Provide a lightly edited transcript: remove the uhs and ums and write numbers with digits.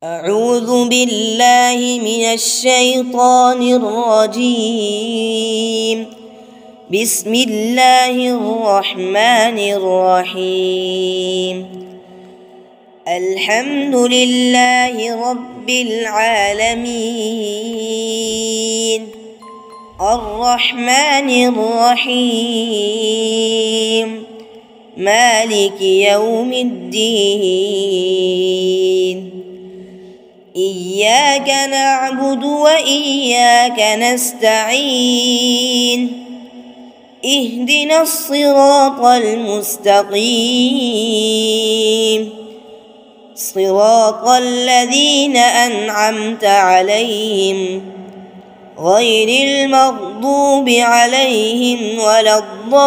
أعوذ بالله من الشيطان الرجيم. بسم الله الرحمن الرحيم. الحمد لله رب العالمين الرحمن الرحيم مالك يوم الدين. إياك نعبد وإياك نستعين. اهدنا الصراط المستقيم صراط الذين أنعمت عليهم غير المغضوب عليهم ولا الضالين.